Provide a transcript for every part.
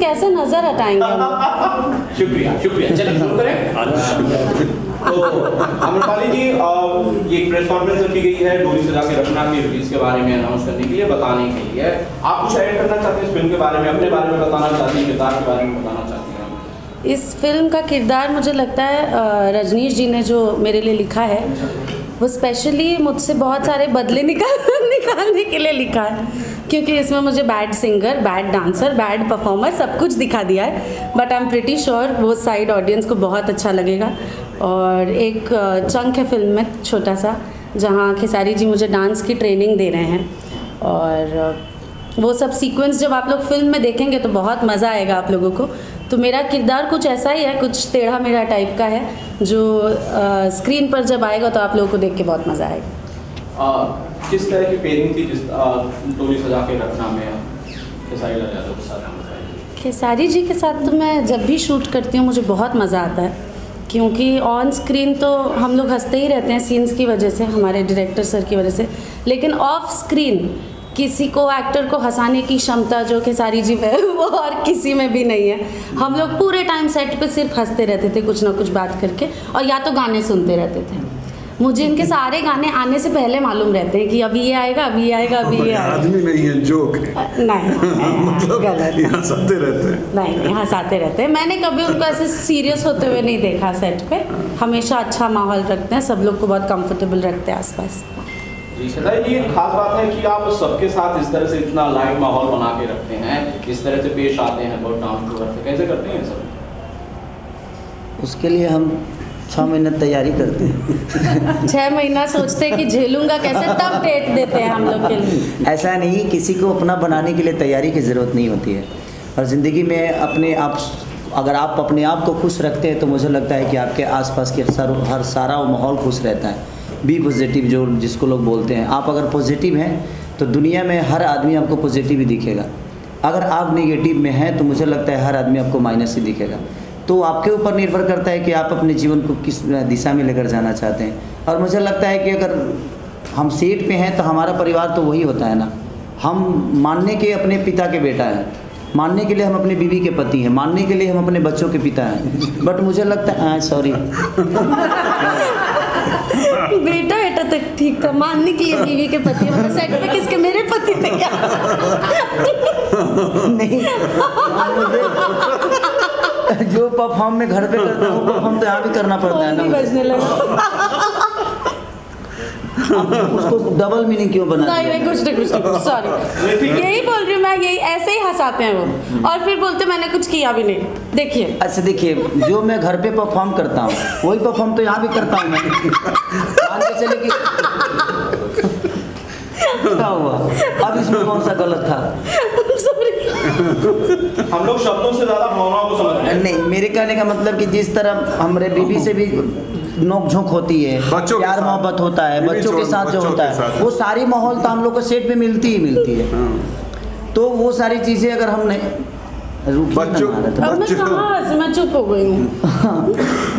कैसे नजर हटाएंगे हम? शुक्रिया शुक्रिया, चलिए शुरू करें। तो आम्रपाली जी, ये प्रेस कॉन्फ्रेंस रखी गई है डोली सजा के रखना की रिलीज के बारे में अनाउंस करने के लिए, बताने के लिए। आप कुछ ऐड करना चाहते हैं इस फिल्म के बारे में, अपने बारे में बताना चाहती हैं, किरदार के बारे में बताना चाहती हैं? इस फिल्म का किरदार मुझे लगता है रजनीश जी ने जो मेरे लिए लिखा है वो स्पेशली मुझसे बहुत सारे बदले निकालने के लिए लिखा है, क्योंकि इसमें मुझे bad singer, bad dancer, bad performer सब कुछ दिखा दिया है। But I am pretty sure वो साइड ऑडियंस को बहुत अच्छा लगेगा। और एक चंक है फिल्म में छोटा सा, जहाँ खेसारी जी मुझे डांस की ट्रेनिंग दे रहे हैं, और वो सब सीक्वेंस जब आप लोग फिल्म में देखेंगे तो बहुत मज़ा आएगा आप लोगों को। तो मेरा किरदार कुछ ऐसा ही है, कुछ टेढ़ा मेढ़ा टाइप का है, जो स्क्रीन पर जब आएगा तो आप लोगों को देख के बहुत मज़ा आएगा। किस तरह की पेयरिंग थी जिस डोली सजा के रखना में खेसारी लाल यादव के साथ? खेसारी जी के साथ तो मैं जब भी शूट करती हूँ मुझे बहुत मज़ा आता है, क्योंकि ऑन स्क्रीन तो हम लोग हंसते ही रहते हैं सीन्स की वजह से, हमारे डायरेक्टर सर की वजह से, लेकिन ऑफ स्क्रीन किसी को एक्टर को हंसाने की क्षमता जो खेसारी जी में है वो और किसी में भी नहीं है। हम लोग पूरे टाइम सेट पे सिर्फ हंसते रहते थे कुछ ना कुछ बात करके, और या तो गाने सुनते रहते थे। मुझे इनके सारे गाने आने से पहले मालूम रहते हैं कि अभी ये आएगा, अभी ये आएगा, अभी ये आएगा। आदमी नहीं है, जोक है। नहीं मतलब हंसाते रहते हैं। नहीं, हंसाते रहते हैं। मैंने कभी उनको ऐसे सीरियस होते हुए नहीं देखा सेट पे। हमेशा अच्छा माहौल रखते हैं, सब लोग को बहुत कंफर्टेबल रखते हैं आसपास। जी खेसारी जी, खास बात है कि आप सबके साथ इस तरह से इतना लाइव माहौल बना के रखते हैं, इस तरह से पेश आते हैं, बहुत डाउन टू अर्थ, कैसे करते हैं सब? उसके लिए हम 6 महीने तैयारी करते हैं। 6 महीना सोचते हैं कि झेलूंगा कैसे, तब डेट देते हैं हम लोग के लिए। ऐसा नहीं, किसी को अपना बनाने के लिए तैयारी की ज़रूरत नहीं होती है। और ज़िंदगी में अपने आप, अगर आप अपने आप को खुश रखते हैं तो मुझे लगता है कि आपके आसपास के हर सारा वो माहौल खुश रहता है। बी पॉजिटिव, जो जिसको लोग बोलते हैं। आप अगर पॉजिटिव हैं तो दुनिया में हर आदमी आपको पॉजिटिव ही दिखेगा। अगर आप नेगेटिव में हैं तो मुझे लगता है हर आदमी आपको माइनस ही दिखेगा। तो आपके ऊपर निर्भर करता है कि आप अपने जीवन को किस दिशा में लेकर जाना चाहते हैं। और मुझे लगता है कि अगर हम सेट पे हैं तो हमारा परिवार तो वही होता है ना। हम मानने के अपने पिता के बेटा हैं, मानने के लिए हम अपने बीवी के पति हैं, मानने के लिए हम अपने बच्चों के पिता हैं। बट मुझे लगता है सॉरी बेटा बेटा तक ठीक था, मानने के लिए बीवी के पति, मतलब सेट पे किसके, मेरे पति थे क्या? नहीं, जो परफॉर्म में घर पे करता हूँ परफॉर्म तो यहाँ भी करना पड़ता है ना। बजने लगा। उसको डबल मीनिंग क्यों बना? नहीं, कुछ नहीं, सॉरी। यही बोल रही हूँ मैं, यही ऐसे ही हंसाते हैं वो, और फिर बोलते मैंने कुछ किया भी नहीं। देखिए अच्छा, देखिए जो मैं घर पे परफॉर्म करता हूँ वही परफॉर्म तो यहाँ भी करता हूँ मैं। मान के चले कि क्या हुआ, अब इसमें कौन सा गलत था? हम लोग शब्दों से ज़्यादा भावनाओं को समझ रहे हैं। नहीं, मेरे कहने का मतलब कि जिस तरह हमारे बीवी से भी नोक झोंक होती है, प्यार मोहब्बत होता है, बच्चों के साथ जो होता है, वो सारी माहौल तो हम लोग को सेट पे मिलती ही मिलती है। तो वो सारी चीज़ें अगर हम नहीं मैं चुप हो गई हूँ।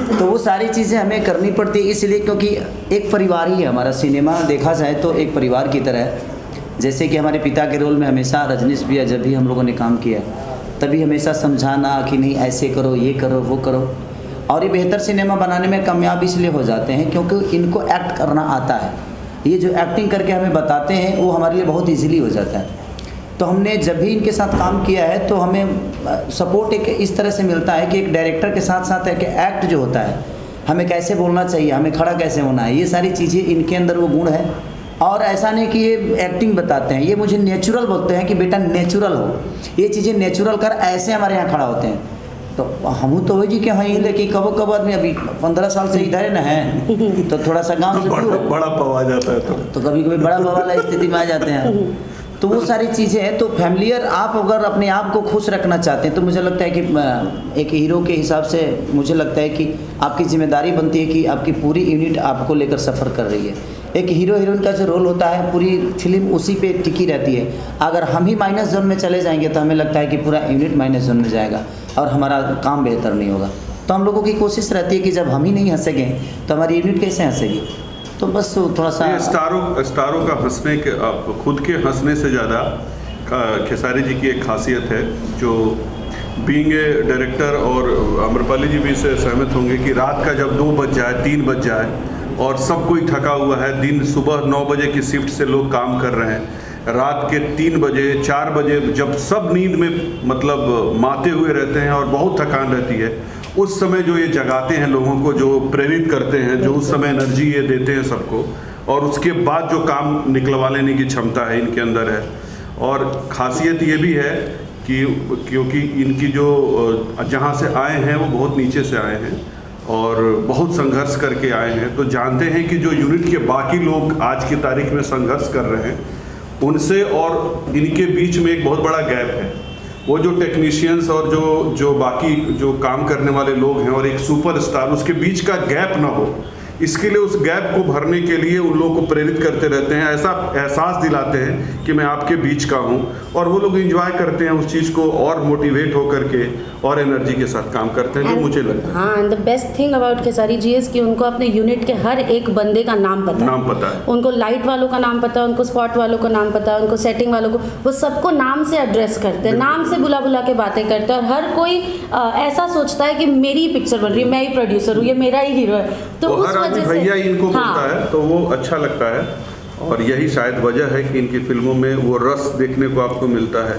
तो वो सारी चीज़ें हमें करनी पड़ती है, इसलिए क्योंकि एक परिवार ही है हमारा। सिनेमा देखा जाए तो एक परिवार की तरह है। जैसे कि हमारे पिता के रोल में हमेशा रजनीश भैया जब भी हम लोगों ने काम किया तभी हमेशा समझाना कि नहीं ऐसे करो, ये करो, वो करो। और ये बेहतर सिनेमा बनाने में कामयाब इसलिए हो जाते हैं क्योंकि इनको एक्ट करना आता है। ये जो एक्टिंग करके हमें बताते हैं वो हमारे लिए बहुत ईजीली हो जाता है। तो हमने जब भी इनके साथ काम किया है तो हमें सपोर्ट एक इस तरह से मिलता है कि एक डायरेक्टर के साथ साथ एक एक्ट जो होता है, हमें कैसे बोलना चाहिए, हमें खड़ा कैसे होना है, ये सारी चीज़ें इनके अंदर वो गुण है। और ऐसा नहीं कि ये एक्टिंग बताते हैं, ये मुझे नेचुरल बोलते हैं कि बेटा नेचुरल हो, ये चीज़ें नेचुरल कर, ऐसे हमारे यहाँ खड़ा होते हैं। तो हम तो वही जी कि हाँ, लेकिन कबो कब आदमी अभी 15 साल से इधर न है तो थोड़ा सा गाँव से बड़ा पव आ जाता है तो कभी कभी बड़ा पव वाला स्थिति में आ जाते हैं। तो वो सारी चीज़ें हैं। तो फैमिलियर आप अगर अपने आप को खुश रखना चाहते हैं तो मुझे लगता है कि एक हीरो के हिसाब से मुझे लगता है कि आपकी जिम्मेदारी बनती है कि आपकी पूरी यूनिट आपको लेकर सफ़र कर रही है। एक हीरो हीरोइन का जो रोल होता है पूरी फिल्म उसी पे टिकी रहती है। अगर हम ही माइनस जोन में चले जाएंगे तो हमें लगता है कि पूरा यूनिट माइनस जोन में जाएगा और हमारा काम बेहतर नहीं होगा। तो हम लोगों की कोशिश रहती है कि जब हम ही नहीं हंसेंगे तो हमारी यूनिट कैसे हंसेगी। तो बस थोड़ा सा स्टारों का हंसने के, खुद के हंसने से ज़्यादा खेसारी जी की एक खासियत है जो बीइंग ए डायरेक्टर, और आम्रपाली जी भी इससे सहमत होंगे कि रात का जब 2 बज जाए 3 बज जाए और सब कोई थका हुआ है, दिन सुबह 9 बजे की शिफ्ट से लोग काम कर रहे हैं, रात के 3 बजे 4 बजे जब सब नींद में मतलब माते हुए रहते हैं और बहुत थकान रहती है, उस समय जो ये जगाते हैं लोगों को, जो प्रेरित करते हैं, जो उस समय एनर्जी ये देते हैं सबको, और उसके बाद जो काम निकलवा लेने की क्षमता है इनके अंदर है। और ख़ासियत ये भी है कि क्योंकि इनकी जो जहाँ से आए हैं वो बहुत नीचे से आए हैं और बहुत संघर्ष करके आए हैं, तो जानते हैं कि जो यूनिट के बाकी लोग आज की तारीख में संघर्ष कर रहे हैं उनसे और इनके बीच में एक बहुत बड़ा गैप है। वो जो टेक्नीशियंस और जो बाकी जो काम करने वाले लोग हैं और एक सुपरस्टार, उसके बीच का गैप ना हो, इसके लिए उस गैप को भरने के लिए उन लोगों को प्रेरित करते रहते हैं, ऐसा एहसास दिलाते हैं कि मैं आपके बीच का हूँ, और वो लोग एंजॉय करते हैं उस चीज़ को और मोटिवेट होकर के और एनर्जी के साथ काम करते हैं, जो मुझे लगता है। हाँ, and the best thing about Khesari ji is कि उनको अपने यूनिट के हर एक बंदे का नाम पता है। उनको लाइट वालों का नाम पता है, उनको स्पॉट वालों का नाम पता है, उनको सेटिंग वालों को, वो सबको नाम से एड्रेस करते हैं, नाम से बुला बुला के बातें करते हैं, और हर कोई ऐसा सोचता है कि मेरी ही पिक्चर बन रही है, मैं ही प्रोड्यूसर हूँ, ये मेरा ही हीरो है, तो उस वजह से भैया इनको बोलता है तो वो अच्छा लगता है। और यही शायद वजह है कि इनकी फिल्मों में वो रस देखने को आपको मिलता है,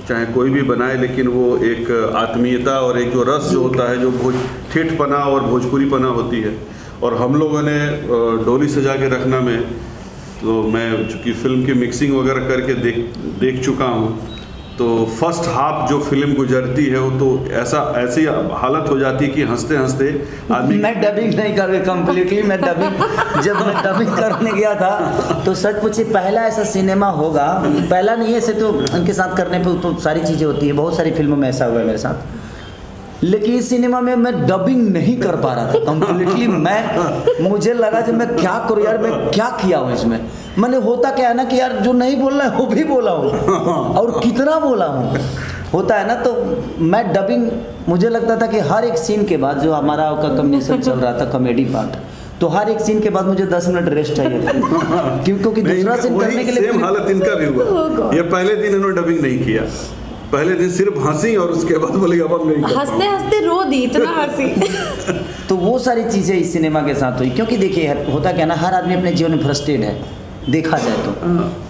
चाहे कोई भी बनाए, लेकिन वो एक आत्मीयता और एक जो रस जो होता है, जो ठेठपना और भोजपुरीपना होती है। और हम लोगों ने डोली सजा के रखना में, तो मैं चूँकि फिल्म की मिक्सिंग वगैरह करके देख चुका हूँ, तो फर्स्ट हाफ जो फिल्म गुजरती है वो तो ऐसी हालत हो जाती है कि हंसते हंसते आदमी। मैं डबिंग नहीं कर रही कम्प्लीटली, जब मैं डबिंग करने गया था तो सच पूछे पहला ऐसा सिनेमा होगा, पहला नहीं ऐसे तो उनके साथ करने पे तो सारी चीज़ें होती है, बहुत सारी फिल्मों में ऐसा हुआ है मेरे साथ, लेकिन इस सिनेमा में मैं डबिंग नहीं कर पा रहा था कम्प्लीटली। मुझे लगा जब मैं क्या करूँ यार, मैं क्या किया हूँ इसमें। मैंने होता क्या है ना कि यार जो नहीं बोलना है वो भी बोला हूँ और कितना बोला हूँ, होता है ना। तो मैं डबिंग, मुझे लगता था कि हर एक सीन के बाद जो हमारा कॉम्बिनेशन चल रहा था कॉमेडी पार्ट, तो हर एक सीन के बाद मुझे 10 मिनट रेस्ट चाहिए था, क्योंकि दूसरा सीन करने के लिए सेम हालत इनका भी हुआ। ये पहले दिन इन्होंने डबिंग नहीं किया, पहले दिन सिर्फ हंसी और उसके बाद बोले अब हम नहीं, हंसते हंसते रो दी, इतना हंसी। तो वो सारी चीज़ें इस सिनेमा के साथ हुई, क्योंकि देखिए होता क्या ना, हर आदमी अपने जीवन में फ्रस्ट्रेट है, देखा जाए तो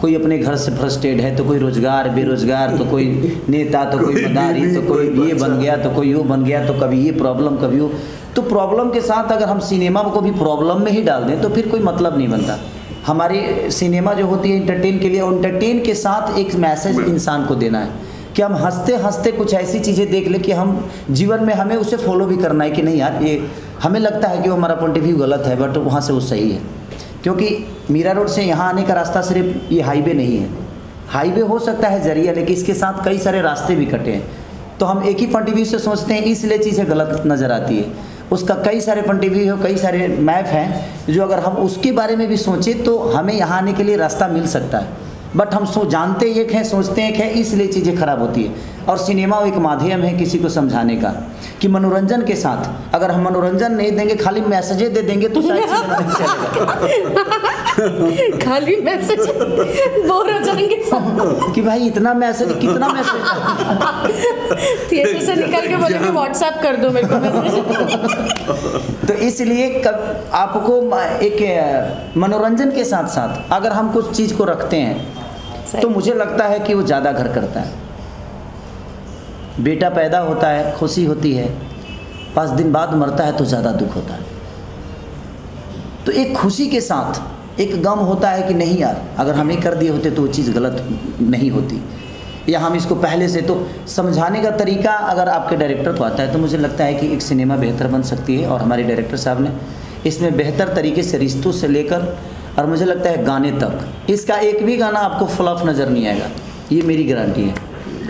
कोई अपने घर से फ्रस्ट्रेट है, तो कोई रोजगार बेरोजगार, तो कोई नेता, तो कोई मदारी, तो कोई ये बन गया, तो कोई वो बन गया, तो कभी ये प्रॉब्लम कभी वो। तो प्रॉब्लम के साथ अगर हम सिनेमा को भी प्रॉब्लम में ही डाल दें तो फिर कोई मतलब नहीं बनता। हमारी सिनेमा जो होती है इंटरटेन के लिए, इंटरटेन के साथ एक मैसेज इंसान को देना है कि हम हंसते हंसते कुछ ऐसी चीज़ें देख ले कि हम जीवन में हमें उसे फॉलो भी करना है कि नहीं यार, ये हमें लगता है कि वो हमारा पॉइंट ऑफ व्यू गलत है, बट वहाँ से वो सही है। क्योंकि मीरा रोड से यहाँ आने का रास्ता सिर्फ ये हाईवे नहीं है, हाईवे हो सकता है जरिया, लेकिन इसके साथ कई सारे रास्ते भी कटे हैं। तो हम एक ही पॉइंट ऑफ व्यू से सोचते हैं, इसलिए चीज़ें गलत नज़र आती है। उसका कई सारे पॉइंट ऑफ व्यू, कई सारे मैप हैं जो अगर हम उसके बारे में भी सोचें तो हमें यहाँ आने के लिए रास्ता मिल सकता है, बट हम जानते एक हैं, सोचते एक है, इसलिए चीज़ें खराब होती है। और सिनेमा एक माध्यम है किसी को समझाने का कि मनोरंजन के साथ अगर हम मनोरंजन नहीं देंगे, खाली मैसेजें दे देंगे तो शायद सिनेमा नहीं चलेगा। खाली मैसेज बोर हो जाएंगे कि भाई इतना मैसेज, कितना मैसेज थिएटर से निकल के बोलेंगे व्हाट्सएप कर दो मेरे को मैसेज। तो इसलिए आपको एक मनोरंजन के साथ साथ अगर हम कुछ चीज़ को रखते हैं तो मुझे लगता है कि वो ज़्यादा घर करता है। बेटा पैदा होता है, खुशी होती है, 5 दिन बाद मरता है तो ज़्यादा दुख होता है। तो एक खुशी के साथ एक गम होता है कि नहीं यार, अगर हम ही कर दिए होते तो वो चीज़ गलत नहीं होती, या हम इसको पहले से। तो समझाने का तरीका अगर आपके डायरेक्टर को आता है तो मुझे लगता है कि एक सिनेमा बेहतर बन सकती है। और हमारे डायरेक्टर साहब ने इसमें बेहतर तरीके से रिश्तों से लेकर और मुझे लगता है गाने तक, इसका एक भी गाना आपको फ्लॉप नज़र नहीं आएगा, ये मेरी गारंटी है,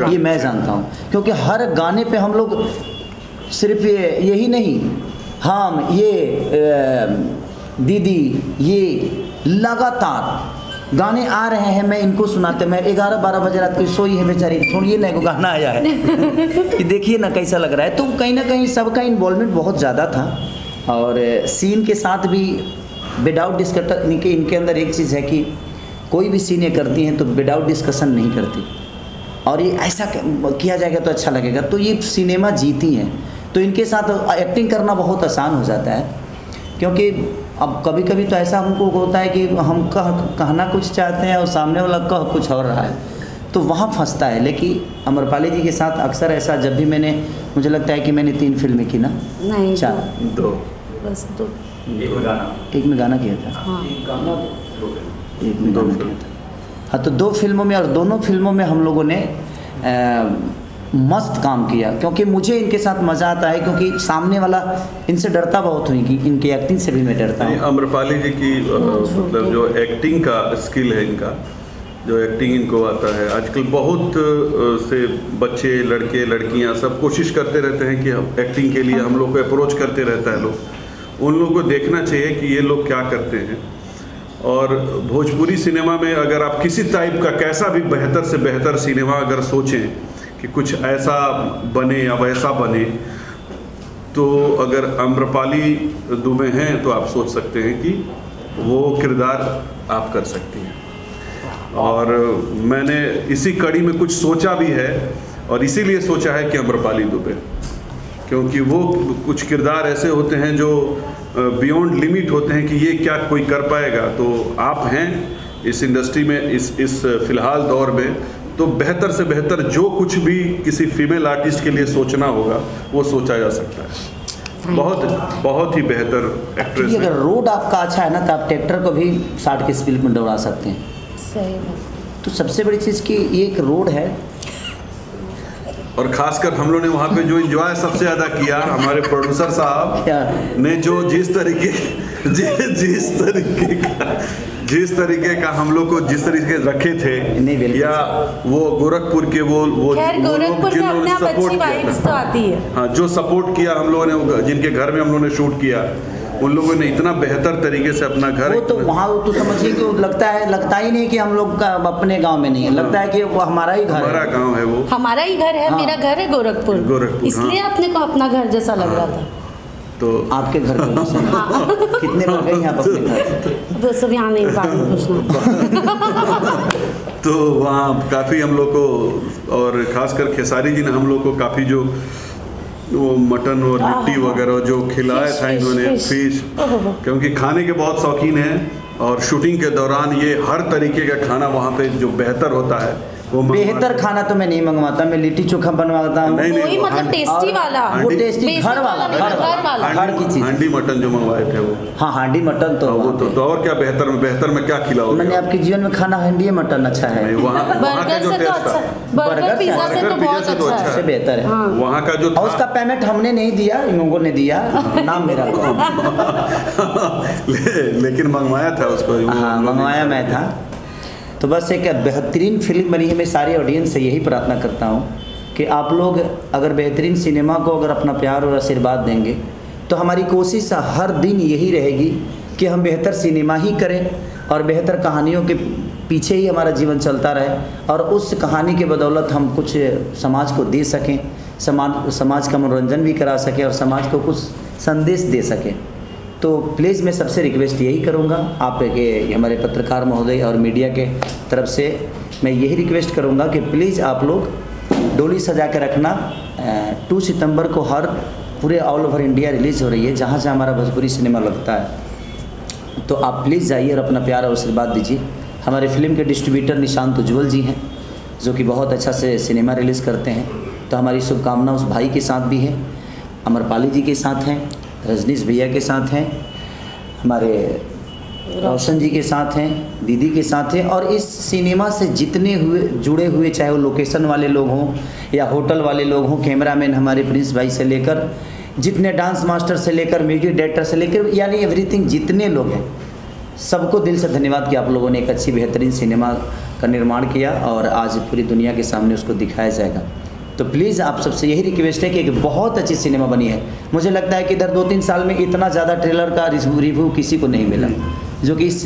ये मैं जानता हूँ। क्योंकि हर गाने पे हम लोग सिर्फ यही नहीं, हम ये दीदी, ये लगातार गाने आ रहे हैं, मैं इनको सुनाते, मैं 11-12 बजे रात को सोई है बेचारी, छोड़िए ना, को गाना आया है कि देखिए ना कैसा लग रहा है। तो कहीं ना कहीं सबका इन्वॉल्वमेंट बहुत ज़्यादा था। और सीन के साथ भी विदाउट डिस्कशन, इनके अंदर एक चीज़ है कि कोई भी सीनें करती हैं तो विदाउट डिस्कशन नहीं करती, और ये ऐसा किया जाएगा तो अच्छा लगेगा, तो ये सिनेमा जीती हैं। तो इनके साथ एक्टिंग करना बहुत आसान हो जाता है, क्योंकि अब कभी कभी तो ऐसा हमको होता है कि हम कहना कुछ चाहते हैं और सामने वाला कह कुछ और रहा है, तो वहाँ फंसता है। लेकिन अमरपाली जी के साथ अक्सर ऐसा, जब भी मैंने, मुझे लगता है कि मैंने 3 फिल्में की ना, नहीं 4 2 बस 2 एक में गाना किया था, हाँ एक में गाना किया था। हाँ, तो 2 फिल्मों में, और दोनों फिल्मों में हम लोगों ने मस्त काम किया, क्योंकि मुझे इनके साथ मज़ा आता है, क्योंकि सामने वाला इनसे डरता बहुत हुई कि इनकी एक्टिंग से भी मैं डरता हूँ। अमरपाली जी की मतलब जो एक्टिंग का स्किल है, इनका जो एक्टिंग इनको आता है, आजकल बहुत से बच्चे, लड़के, लड़कियां सब कोशिश करते रहते हैं कि हम एक्टिंग के लिए हम लोग को अप्रोच करते रहता है लोग। उन लोगों को देखना चाहिए कि ये लोग क्या करते हैं। और भोजपुरी सिनेमा में अगर आप किसी टाइप का कैसा भी बेहतर से बेहतर सिनेमा अगर सोचें कि कुछ ऐसा बने या वैसा बने, तो अगर अमरपाली दुबे हैं तो आप सोच सकते हैं कि वो किरदार आप कर सकती हैं। और मैंने इसी कड़ी में कुछ सोचा भी है, और इसीलिए सोचा है कि अमरपाली दुबे, क्योंकि वो कुछ किरदार ऐसे होते हैं जो बियॉन्ड लिमिट होते हैं कि ये क्या कोई कर पाएगा। तो आप हैं इस इंडस्ट्री में, इस फिलहाल दौर में, तो बेहतर से बेहतर जो कुछ भी किसी फीमेल आर्टिस्ट के लिए सोचना होगा वो सोचा जा सकता है। बहुत ही बेहतर एक्ट्रेस है। अगर रोड आपका अच्छा है ना, तो आप ट्रैक्टर को भी 60 की स्पीड में दौड़ा सकते हैं। सही है। तो सबसे बड़ी चीज़ कि ये एक रोड है, और खासकर हम लोग ने वहाँ पे जो एंजॉय सबसे ज़्यादा किया, हमारे प्रोड्यूसर साहब ने जो जिस तरीके का हम लोग को जिस तरीके रखे थे, या वो गोरखपुर के वो गोरखपुर में अपने आप अच्छी वाइब्स तो आती है। हाँ, जो सपोर्ट किया हम लोगों ने, जिनके घर में हम लोगों ने शूट किया, उन लोगों ने इतना बेहतर तरीके से अपना घर, वो तो वहाँ तो समझिए कि लगता ही नहीं कि हम लोग का अपने गांव में नहीं है, लगता है कि वो हमारा ही घर है, हमारा गांव है, वो हमारा ही घर है। हाँ। मेरा घर है गोरखपुर, इसलिए अपने को अपना घर जैसा लग रहा था। तो आपके घर कितने लोग गए आप अपने घर? वो सब यहाँ नहीं बात पूछना। तो वहाँ काफ़ी हम लोग को, और खासकर खेसारी जी ने हम लोग को काफ़ी जो वो मटन और लिट्टी वगैरह जो खिलाया था इन्होंने, फिश, क्योंकि खाने के बहुत शौकीन हैं, और शूटिंग के दौरान ये हर तरीके का खाना वहाँ पे जो बेहतर होता है वो बेहतर खाना तो मैं नहीं मंगवाता, मैं लिट्टी चोखा बनवाता हूँ। वही मतलब टेस्टी वाला, वो टेस्टी घर वाला घर की चीज। हांडी मटन जो मंगवाए थे वो, हाँ हांडी मटन तो वो तो और क्या बेहतर में क्या खिलाओगे? मैंने आपके जीवन में खाना हांडी मटन अच्छा है। वहाँ का जो टेस्ट था, बर्गर पिज्जा से तो बहुत अच्छा है, बेहतर है वहाँ का जो, उसका पेमेंट हमने नहीं दिया, इन लोगों ने दिया, नाम मेरा लेकिन मंगवाया था उसको, हाँ मंगवाया मैं था। तो बस एक बेहतरीन फिल्म बनी है। मैं सारी ऑडियंस से यही प्रार्थना करता हूँ कि आप लोग अगर बेहतरीन सिनेमा को अगर अपना प्यार और आशीर्वाद देंगे, तो हमारी कोशिश हर दिन यही रहेगी कि हम बेहतर सिनेमा ही करें और बेहतर कहानियों के पीछे ही हमारा जीवन चलता रहे, और उस कहानी के बदौलत हम कुछ समाज को दे सकें, समाज का मनोरंजन भी करा सकें और समाज को कुछ संदेश दे सकें। तो प्लीज़ मैं सबसे रिक्वेस्ट यही करूँगा, आप के हमारे पत्रकार महोदय और मीडिया के तरफ से मैं यही रिक्वेस्ट करूँगा कि प्लीज़ आप लोग डोली सजा के रखना। 2 सितंबर को हर पूरे ऑल ओवर इंडिया रिलीज़ हो रही है, जहाँ से हमारा भोजपुरी सिनेमा लगता है। तो आप प्लीज़ जाइए और अपना प्यार और आशीर्वाद दीजिए। हमारे फिल्म के डिस्ट्रीब्यूटर निशांत उज्ज्वल जी हैं, जो कि बहुत अच्छा से सिनेमा रिलीज़ करते हैं। तो हमारी शुभकामना उस भाई के साथ भी है, अमरपाली जी के साथ हैं, रजनीश भैया के साथ हैं, हमारे रोशन जी के साथ हैं, दीदी के साथ हैं, और इस सिनेमा से जितने जुड़े हुए, चाहे वो लोकेशन वाले लोग हों या होटल वाले लोग हों, कैमरामैन हमारे प्रिंस भाई से लेकर, जितने डांस मास्टर से लेकर, म्यूजिक डायरेक्टर से लेकर, यानी एवरीथिंग जितने लोग हैं, सबको दिल से धन्यवाद कि आप लोगों ने एक अच्छी बेहतरीन सिनेमा का निर्माण किया और आज पूरी दुनिया के सामने उसको दिखाया जाएगा। तो प्लीज़ आप सबसे यही रिक्वेस्ट है कि एक बहुत अच्छी सिनेमा बनी है। मुझे लगता है कि इधर 2-3 साल में इतना ज़्यादा ट्रेलर का रिव्यू किसी को नहीं मिला जो कि इस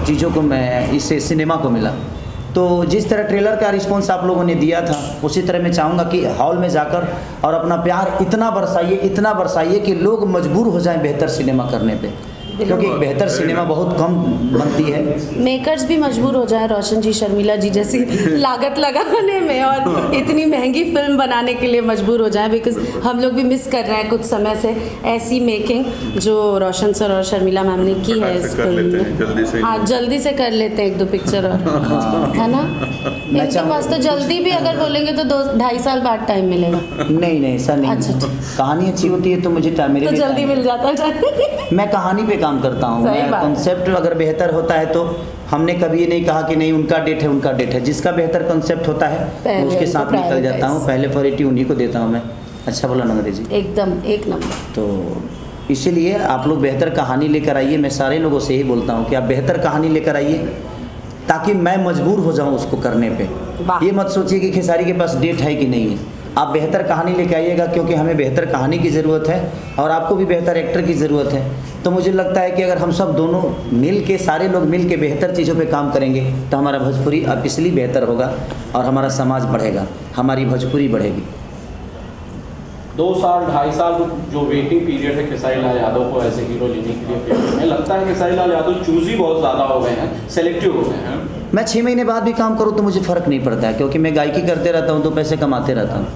चीज़ों को इस सिनेमा को मिला। तो जिस तरह ट्रेलर का रिस्पॉन्स आप लोगों ने दिया था, उसी तरह मैं चाहूँगा कि हॉल में जाकर और अपना प्यार इतना बरसाइए कि लोग मजबूर हो जाएं बेहतर सिनेमा करने पे। क्योंकि एक बेहतर सिनेमा बहुत कम बनती है। मेकर्स भी मजबूर हो जाए रोशन जी, शर्मिला जी जैसी लागत लगाने में और इतनी महंगी फिल्म बनाने के लिए मजबूर हो जाए, बिकॉज हम लोग भी मिस कर रहे हैं कुछ समय से ऐसी मेकिंग जो रोशन सर और शर्मिला मैम ने की है इस फिल्म में। हाँ, जल्दी से कर लेते हैं 1-2 पिक्चर और, है ना। इनके पास तो जल्दी भी अगर बोलेंगे तो 2-2.5 साल बाद टाइम मिलेगा। नहीं ऐसा नहीं। अच्छा, कहानी अच्छी होती है तो मुझे मेरे तो जल्दी मिल जाता है। मैं कहानी पे काम करता हूँ। मैं कॉन्सेप्ट अगर बेहतर होता है तो हमने कभी ये नहीं कहा कि नहीं उनका डेट है। जिसका बेहतर कॉन्सेप्ट होता है मैं उसके साथ निकल जाता हूँ। पहले प्रायोरिटी उन्हीं को देता हूँ मैं। अच्छा बोला नंगरे जी, एकदम 1 नंबर। तो इसीलिए आप लोग बेहतर कहानी लेकर आइए। मैं सारे लोगों से यही बोलता हूँ कि आप बेहतर कहानी लेकर आइए ताकि मैं मजबूर हो जाऊँ उसको करने पे। ये मत सोचिए कि खेसारी के पास डेट है कि नहीं है। आप बेहतर कहानी लेके आइएगा, क्योंकि हमें बेहतर कहानी की ज़रूरत है और आपको भी बेहतर एक्टर की ज़रूरत है। तो मुझे लगता है कि अगर हम सब दोनों मिल के, सारे लोग मिल के बेहतर चीज़ों पे काम करेंगे तो हमारा भोजपुरी अब इसलिए बेहतर होगा और हमारा समाज बढ़ेगा, हमारी भोजपुरी बढ़ेगी। 2 साल 2.5 साल जो वेटिंग पीरियड है खेसारी लाल यादव को ऐसे हीरो लेने के लिए फिल्म में, लगता है खेसारी लाल यादव चूजी बहुत ज़्यादा हो गए हैं, सेलेक्टिव हो गए हैं। मैं 6 महीने बाद भी काम करूँ तो मुझे फ़र्क नहीं पड़ता है, क्योंकि मैं गायकी करते रहता हूँ, 2 पैसे कमाते रहता हूँ।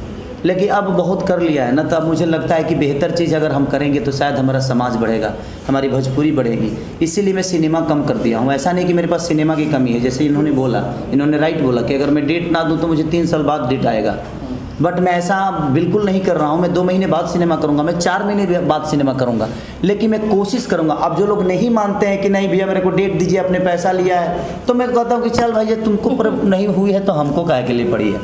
लेकिन अब बहुत कर लिया है ना, तो अब मुझे लगता है कि बेहतर चीज़ अगर हम करेंगे तो शायद हमारा समाज बढ़ेगा, हमारी भोजपुरी बढ़ेगी। इसीलिए मैं सिनेमा कम कर दिया हूँ। ऐसा नहीं कि मेरे पास सिनेमा की कमी है, जैसे इन्होंने राइट बोला कि अगर मैं डेट ना दूँ तो मुझे 3 साल बाद डेट आएगा। बट मैं ऐसा बिल्कुल नहीं कर रहा हूँ। मैं 2 महीने बाद सिनेमा करूँगा, मैं 4 महीने बाद सिनेमा करूँगा, लेकिन मैं कोशिश करूँगा। अब जो लोग नहीं मानते हैं कि नहीं भैया मेरे को डेट दीजिए, अपने पैसा लिया है, तो मैं कहता हूँ कि चल भाई तुमको नहीं हुई है तो हमको काहे के लिए पड़ी है।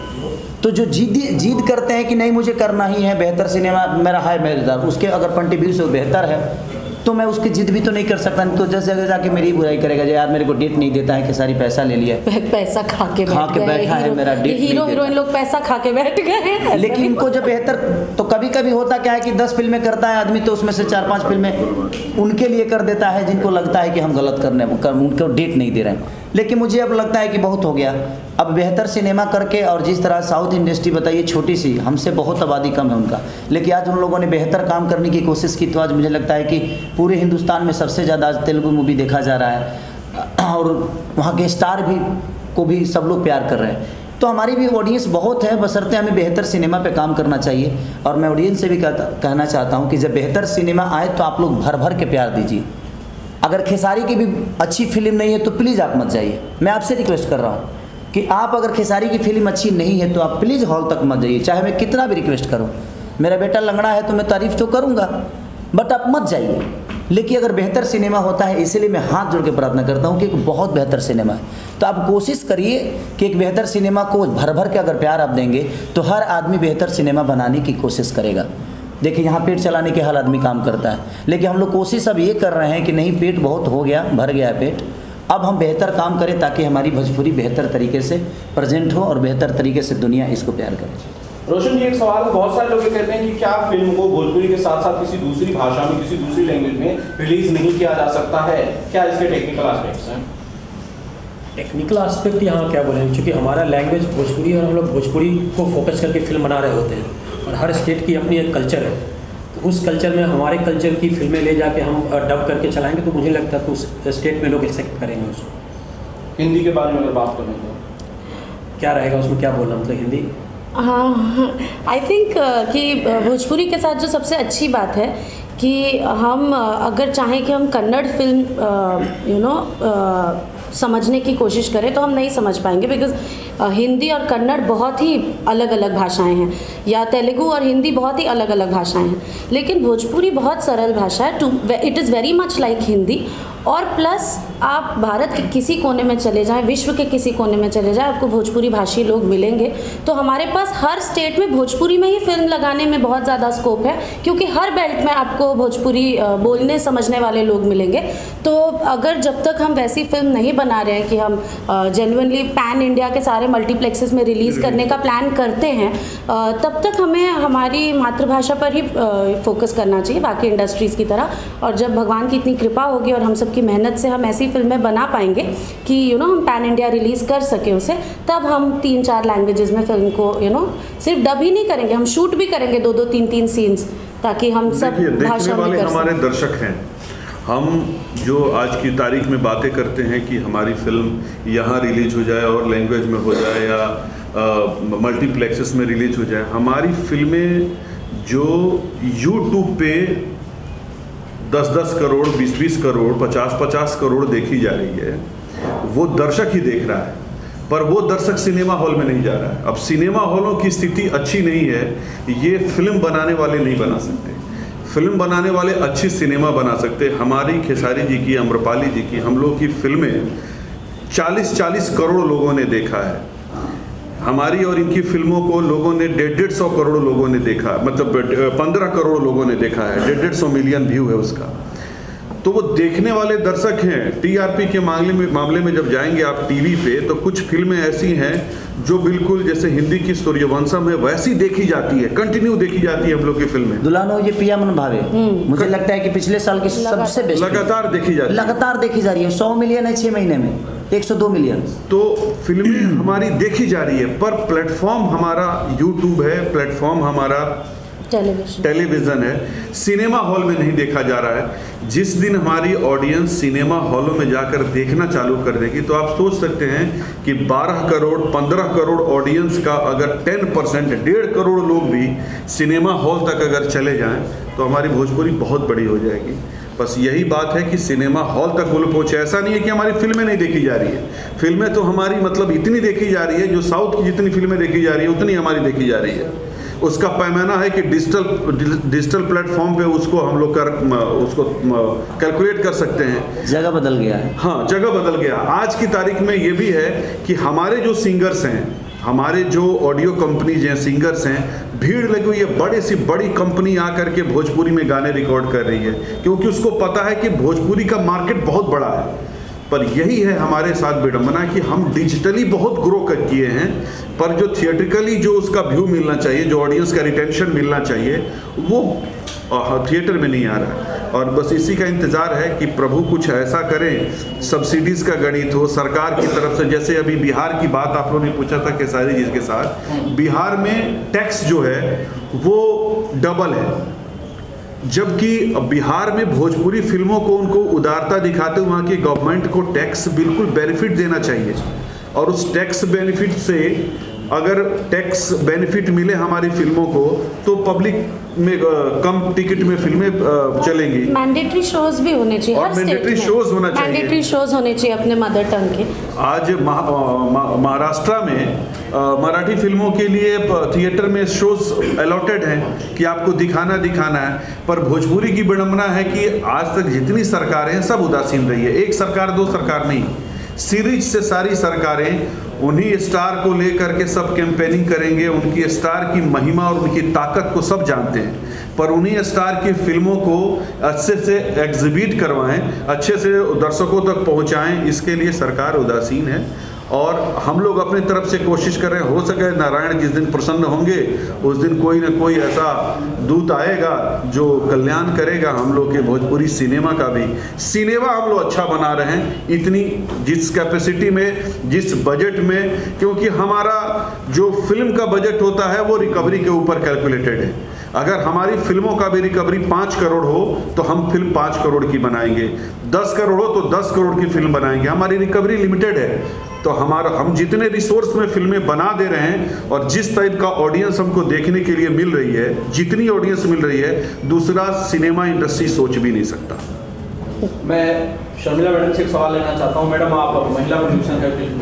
तो जो जिद करते हैं कि नहीं मुझे करना ही है, बेहतर सिनेमा मेरा है, मेरे उसके अगर कंट्रीब्यूशन से बेहतर है तो मैं उसकी जिद भी तो नहीं कर सकता। तो जैसे अगर जाके मेरी बुराई करेगा, यार मेरे को डेट नहीं देता है, कि सारी पैसा ले लिया, पैसा खा के बैठा है, मेरा डेट हीरोइन लोग पैसा खा के बैठ गए। लेकिन इनको जब बेहतर, तो कभी कभी होता क्या है कि 10 फिल्में करता है आदमी, तो उसमें से 4-5 फिल्में उनके लिए कर देता है जिनको लगता है कि हम गलत उनको डेट नहीं दे रहे हैं। लेकिन मुझे अब लगता है कि बहुत हो गया। अब बेहतर सिनेमा करके, और जिस तरह साउथ इंडस्ट्री बताइए छोटी सी, हमसे बहुत आबादी कम है उनका, लेकिन आज उन लोगों ने बेहतर काम करने की कोशिश की, तो आज मुझे लगता है कि पूरे हिंदुस्तान में सबसे ज़्यादा आज तेलुगु मूवी देखा जा रहा है और वहाँ के स्टार को भी सब लोग प्यार कर रहे हैं। तो हमारी भी ऑडियंस बहुत है, बशर्ते हमें बेहतर सिनेमा पे काम करना चाहिए। और मैं ऑडियंस से भी कहना चाहता हूँ कि जब बेहतर सिनेमा आए तो आप लोग भर भर के प्यार दीजिए। अगर खेसारी की भी अच्छी फिल्म नहीं है तो प्लीज़ आप मत जाइए। मैं आपसे रिक्वेस्ट कर रहा हूँ कि आप अगर खेसारी की फिल्म अच्छी नहीं है तो आप प्लीज़ हॉल तक मत जाइए, चाहे मैं कितना भी रिक्वेस्ट करूँ। मेरा बेटा लंगड़ा है तो मैं तारीफ़ तो करूँगा, बट आप मत जाइए। लेकिन अगर बेहतर सिनेमा होता है, इसीलिए मैं हाथ जोड़ के प्रार्थना करता हूँ कि एक बहुत बेहतर सिनेमा है, तो आप कोशिश करिए कि एक बेहतर सिनेमा को भर भर के अगर प्यार आप देंगे तो हर आदमी बेहतर सिनेमा बनाने की कोशिश करेगा। देखिए यहाँ पेट चलाने के हर आदमी काम करता है, लेकिन हम लोग कोशिश अब ये कर रहे हैं कि नहीं, पेट बहुत हो गया, भर गया है पेट, अब हम बेहतर काम करें ताकि हमारी भोजपुरी बेहतर तरीके से प्रेजेंट हो और बेहतर तरीके से दुनिया इसको प्यार करे। रोशन जी, एक सवाल, बहुत सारे लोग ये कहते हैं कि क्या फिल्म को भोजपुरी के साथ साथ किसी दूसरी भाषा में, किसी दूसरी लैंग्वेज में रिलीज नहीं किया जा सकता है, क्या इसके टेक्निकल एस्पेक्ट्स हैं? टेक्निकल एस्पेक्ट यहाँ क्या बोलेंगे, क्योंकि हमारा लैंग्वेज भोजपुरी और हम लोग भोजपुरी को फोकस करके फिल्म बना रहे होते हैं और हर स्टेट की अपनी एक कल्चर है, तो उस कल्चर में हमारे कल्चर की फिल्में ले जाके हम डब करके चलाएंगे तो मुझे लगता है कि उस स्टेट में लोग एक्सेप्ट करेंगे उसको। हिंदी के बारे में अगर बात करें तो क्या रहेगा उसमें, क्या बोलना मतलब हिंदी? हाँ, आई थिंक कि भोजपुरी के साथ जो सबसे अच्छी बात है कि हम अगर चाहें कि हम कन्नड़ फिल्म समझने की कोशिश करें तो हम नहीं समझ पाएंगे, बिकॉज हिंदी और कन्नड़ बहुत ही अलग अलग भाषाएं हैं, या तेलुगु और हिंदी बहुत ही अलग अलग भाषाएं हैं। लेकिन भोजपुरी बहुत सरल भाषा है, it is very much like Hindi. और प्लस आप भारत के किसी कोने में चले जाएं, विश्व के किसी कोने में चले जाएं, आपको भोजपुरी भाषी लोग मिलेंगे। तो हमारे पास हर स्टेट में भोजपुरी में ही फिल्म लगाने में बहुत ज़्यादा स्कोप है, क्योंकि हर बेल्ट में आपको भोजपुरी बोलने समझने वाले लोग मिलेंगे। तो अगर जब तक हम वैसी फिल्म नहीं बना रहे हैं कि हम जेन्युइनली पैन इंडिया के सारे मल्टीप्लेक्सेस में रिलीज़ करने का प्लान करते हैं, तब तक हमें हमारी मातृभाषा पर ही फोकस करना चाहिए, बाकी इंडस्ट्रीज़ की तरह। और जब भगवान की इतनी कृपा होगी और हम सब की मेहनत से हम ऐसी फिल्में बना पाएंगे कि हम पैन इंडिया रिलीज़ कर सके उसे, तब हम 3-4 लैंग्वेजेस में फिल्म को सिर्फ डब ही नहीं करेंगे, हम शूट भी करेंगे 2-2, 3-3 सीन्स, ताकि हम सब भाषा में कर हमारे दर्शक हैं हम जो आज की तारीख में बातें करते हैं कि हमारी फिल्म यहाँ रिलीज हो जाए और लैंग्वेज में हो जाए या मल्टीप्लेक्सेस में रिलीज हो जाए, हमारी फिल्में जो यूट्यूब पे 10-10 करोड़, 20-20 करोड़, 50-50 करोड़ देखी जा रही है, वो दर्शक ही देख रहा है, पर वो दर्शक सिनेमा हॉल में नहीं जा रहा है। अब सिनेमा हॉलों की स्थिति अच्छी नहीं है, ये फिल्म बनाने वाले नहीं बना सकते। फिल्म बनाने वाले अच्छी सिनेमा बना सकते। हमारी खेसारी जी की, आम्रपाली जी की, हम लोग की फिल्में 40-40 करोड़ लोगों ने देखा है। हमारी और इनकी फिल्मों को लोगों ने 150 करोड़ लोगों ने देखा, मतलब 15 करोड़ लोगों ने देखा है, 150 मिलियन व्यू है उसका। तो वो देखने वाले दर्शक हैं। टीआरपी के मामले में जब जाएंगे आप टीवी पे, तो कुछ फिल्में ऐसी हैं जो बिल्कुल जैसे हिंदी की सूर्यवंशम है वैसी देखी जाती है, कंटिन्यू देखी जाती है हम लोग की फिल्में। दुल्हनों ये पिया मन भावे, मुझे लगता है कि पिछले साल की सबसे बेस्ट, लगातार देखी जाती है, लगातार देखी जा रही है। 100 मिलियन है 6 महीने में, 102 मिलियन। तो फिल्में हमारी देखी जा रही है, पर प्लेटफॉर्म हमारा यूट्यूब है, प्लेटफॉर्म हमारा टेलीविज़न है, सिनेमा हॉल में नहीं देखा जा रहा है। जिस दिन हमारी ऑडियंस सिनेमा हॉलों में जाकर देखना चालू कर देगी, तो आप सोच सकते हैं कि 12 करोड़ 15 करोड़ ऑडियंस का अगर 10%, 1.5 करोड़ लोग भी सिनेमा हॉल तक अगर चले जाएं, तो हमारी भोजपुरी बहुत बड़ी हो जाएगी। बस यही बात है कि सिनेमा हॉल तक वो लोग पहुँचे। ऐसा नहीं है कि हमारी फिल्में नहीं देखी जा रही है, फिल्में तो हमारी मतलब इतनी देखी जा रही है, जो साउथ की जितनी फिल्में देखी जा रही है उतनी हमारी देखी जा रही है। उसका पैमाना है कि डिजिटल प्लेटफॉर्म पे उसको हम लोग उसको कैलकुलेट कर सकते हैं। जगह बदल गया है। हाँ, जगह बदल गया। आज की तारीख में ये भी है कि हमारे जो सिंगर्स हैं, हमारे जो ऑडियो कंपनीज हैं, सिंगर्स हैं, भीड़ लगी हुई है, बड़ी सी बड़ी कंपनी आकर के भोजपुरी में गाने रिकॉर्ड कर रही है, क्योंकि उसको पता है कि भोजपुरी का मार्केट बहुत बड़ा है। पर यही है हमारे साथ विडंबना कि हम डिजिटली बहुत ग्रो कर किए हैं, पर जो थिएट्रिकली जो उसका व्यू मिलना चाहिए, जो ऑडियंस का रिटेंशन मिलना चाहिए, वो थिएटर में नहीं आ रहा है। और बस इसी का इंतज़ार है कि प्रभु कुछ ऐसा करें, सब्सिडीज़ का गणित हो सरकार की तरफ से। जैसे अभी बिहार की बात आप लोगों ने पूछा था खेसारी जी के साथ, बिहार में टैक्स जो है वो डबल है, जबकि बिहार में भोजपुरी फिल्मों को उनको उदारता दिखाते हुए वहाँ की गवर्नमेंट को टैक्स बिल्कुल बेनिफिट देना चाहिए। और उस टैक्स बेनिफिट से अगर टैक्स बेनिफिट मिले हमारी फिल्मों को, तो पब्लिक में कम टिकट में फिल्में चलेंगी। मैंडेटरी शोज भी होने चाहिए, और मैंडेटरी शोज होना चाहिए, मैंडेटरी शोज होने चाहिए अपने मदर टंग के। आज महाराष्ट्र में मराठी फिल्मों के लिए थिएटर में शोज अलॉटेड हैं कि आपको दिखाना है, पर भोजपुरी की विडंबना है कि आज तक जितनी सरकारें हैं सब उदासीन रही है। एक सरकार दो सरकार नहीं, सीरीज से सारी सरकारें उन्हीं स्टार को लेकर के सब कैंपेनिंग करेंगे। उनकी स्टार की महिमा और उनकी ताकत को सब जानते हैं, पर उन्हीं स्टार की फिल्मों को अच्छे से एग्जिबिट करवाएं, अच्छे से दर्शकों तक पहुंचाएं, इसके लिए सरकार उदासीन है। और हम लोग अपनी तरफ से कोशिश कर रहे हैं, हो सके नारायण जिस दिन प्रसन्न होंगे उस दिन कोई ना कोई ऐसा दूत आएगा जो कल्याण करेगा हम लोग के भोजपुरी सिनेमा का भी। सिनेमा हम लोग अच्छा बना रहे हैं, इतनी जिस कैपेसिटी में, जिस बजट में, क्योंकि हमारा जो फिल्म का बजट होता है वो रिकवरी के ऊपर कैलकुलेटेड है। अगर हमारी फिल्मों का भी रिकवरी 5 करोड़ हो तो हम फिल्म 5 करोड़ की बनाएंगे, 10 करोड़ हो तो 10 करोड़ की फिल्म बनाएंगे। हमारी रिकवरी लिमिटेड है, तो हम जितने रिसोर्स में फिल्में बना दे रहे हैं और जिस टाइप का ऑडियंस हमको देखने के लिए मिल रही है, जितनी ऑडियंस मिल रही है, दूसरा सिनेमा इंडस्ट्री सोच भी नहीं सकता। मैं शर्मिला मैडम से एक सवाल लेना चाहता हूँ। मैडम, आप महिला प्रोड्यूसर का फिल्म